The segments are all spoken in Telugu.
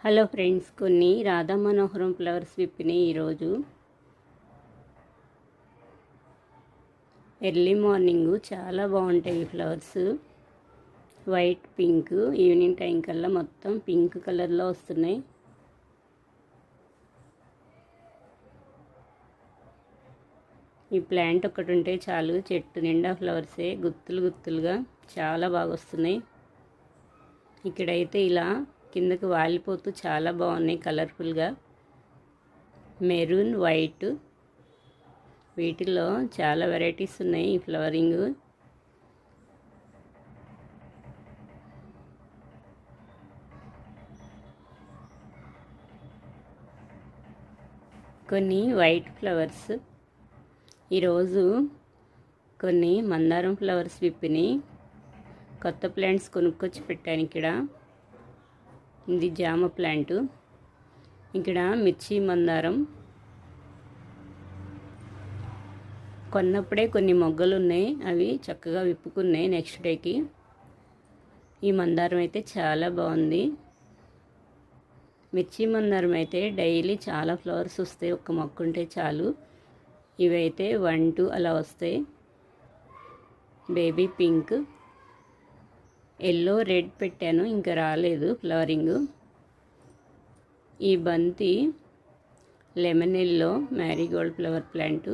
హలో ఫ్రెండ్స్, కొన్ని రాధా మనోహరం ఫ్లవర్స్ విప్పినాయి ఈరోజు. ఎర్లీ మార్నింగ్ చాలా బాగుంటాయి flowers. White, pink. Evening time కల్లా మొత్తం పింక్ కలర్లో వస్తున్నాయి. ఈ ప్లాంట్ ఒకటి ఉంటే చాలు, చెట్టు నిండా ఫ్లవర్సే గుత్తులు గుత్తులుగా చాలా బాగా వస్తున్నాయి. ఇక్కడైతే ఇలా కిందకు వాలిపోతూ చాలా బాగున్నాయి కలర్ఫుల్గా. మెరూన్, వైట్, వీటిల్లో చాలా వెరైటీస్ ఉన్నాయి ఈ ఫ్లవరింగ్. కొన్ని వైట్ ఫ్లవర్స్. ఈరోజు కొన్ని మందారం ఫ్లవర్స్ విప్పిని కొత్త ప్లాంట్స్ కొనుక్కొచ్చి పెట్టాను. ఇక్కడ ఇది జామ ప్లాంటు, ఇక్కడ మిర్చి మందారం. కొన్నప్పుడే కొన్ని మొగ్గలు ఉన్నాయి, అవి చక్కగా విప్పుకున్నాయి నెక్స్ట్ డేకి. ఈ మందారం అయితే చాలా బాగుంది. మిర్చి మందారం అయితే డైలీ చాలా ఫ్లవర్స్ వస్తాయి, ఒక్క మొక్క ఉంటే చాలు. ఇవైతే 1, 2 అలా వస్తాయి. బేబీ పింక్, ఎల్లో, రెడ్ పెట్టాను, ఇంకా రాలేదు ఫ్లవరింగ్. ఈ బంతి lemon yellow Marie Gold flower plant.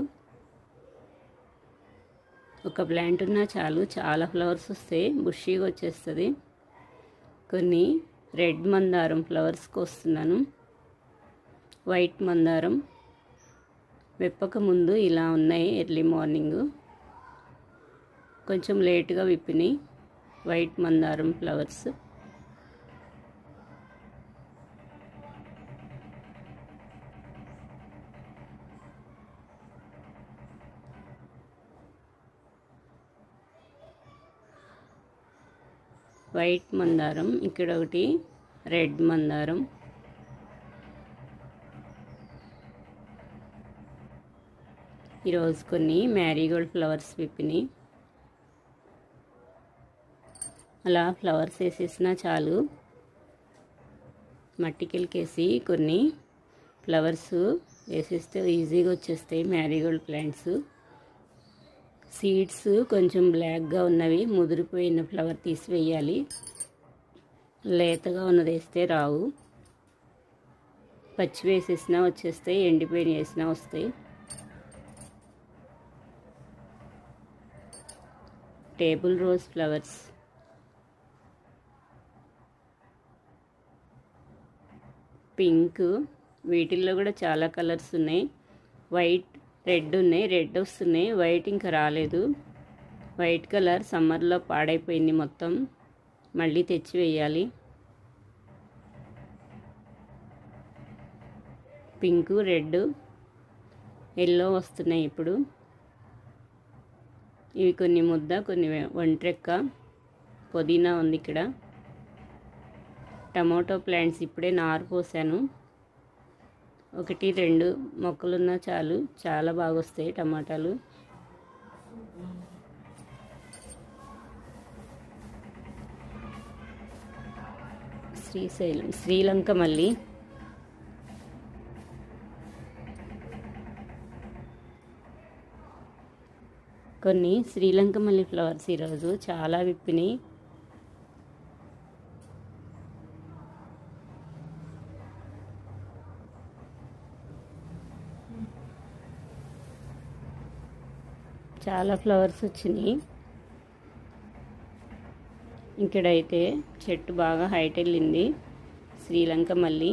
ఒక ప్లాంట్ ఉన్నా చాలు, చాలా ఫ్లవర్స్ వస్తాయి, బుషీగా వచ్చేస్తుంది. కొన్ని రెడ్ మందారం ఫ్లవర్స్కి వస్తున్నాను. వైట్ మందారం విప్పక ముందు ఇలా ఉన్నాయి ఎర్లీ మార్నింగ్, కొంచెం లేట్గా విప్పినాయి వైట్ మందారం ఫ్లవర్స్. వైట్ మందారం, ఇక్కడ ఒకటి రెడ్ మందారం. ఈరోజు కొన్ని మ్యారీగోల్డ్ ఫ్లవర్స్ విప్పినాయి. అలా ఫ్లవర్స్ వేసేసినా చాలు, మట్టికెళ్ళకేసి కొన్ని ఫ్లవర్స్ వేసేస్తే ఈజీగా వచ్చేస్తాయి మ్యారీగోల్డ్ ప్లాంట్స్. సీడ్స్ కొంచెం బ్లాక్గా ఉన్నవి, ముదిరిపోయిన ఫ్లవర్ తీసివేయాలి. లేతగా ఉన్నది వేస్తే రావు. పచ్చి వేసేసినా వచ్చేస్తాయి, ఎండిపోయిన వేసినా వస్తాయి. Table rose flowers. పింక్, వీటిల్లో కూడా చాలా కలర్స్ ఉన్నాయి. వైట్, రెడ్ ఉన్నాయి, రెడ్ వస్తున్నాయి, వైట్ ఇంకా రాలేదు. వైట్ కలర్ సమ్మర్లో పాడైపోయింది మొత్తం, మళ్ళీ తెచ్చి వేయాలి. పింక్, రెడ్, ఎల్లో వస్తున్నాయి ఇప్పుడు. ఇవి కొన్ని ముద్ద, కొన్ని ఒంట్రెక్క. పుదీనా ఉంది ఇక్కడ. టమాటో ప్లాంట్స్ ఇప్పుడే నారు పోసాను. 1, 2 మొక్కలున్నా చాలు, చాలా బాగా వస్తాయి టమాటాలు. శ్రీశైలం, శ్రీలంక మల్లి. కొన్ని శ్రీలంక మల్లి ఫ్లవర్స్ ఈరోజు చాలా విప్పినాయి. చాలా ఫ్లవర్స్ వచ్చినాయి. ఇక్కడైతే చెట్టు బాగా హైట్ వెళ్ళింది. శ్రీలంక మల్లి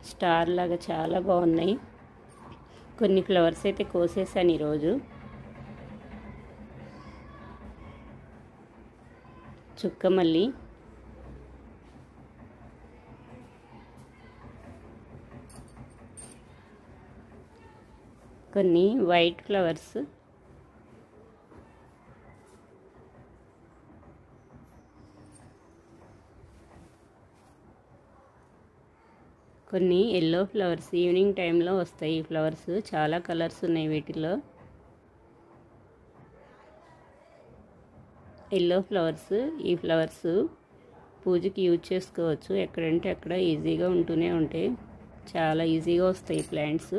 స్టార్ లాగా చాలా బాగున్నాయి. కొన్ని ఫ్లవర్స్ అయితే కోసేసాను ఈరోజు. చుక్క మల్లి, కొన్ని వైట్ ఫ్లవర్స్. కొన్ని ఎల్లో ఫ్లవర్స్ ఈవినింగ్ టైంలో వస్తాయి. ఈ ఫ్లవర్స్ చాలా కలర్స్ ఉన్నాయి వీటిలో. ఎల్లో ఫ్లవర్స్, ఈ ఫ్లవర్స్ పూజకి యూజ్ చేసుకోవచ్చు. ఎక్కడంటే అక్కడ ఈజీగా ఉంటూనే ఉంటాయి. చాలా ఈజీగా వస్తాయి ప్లాంట్స్.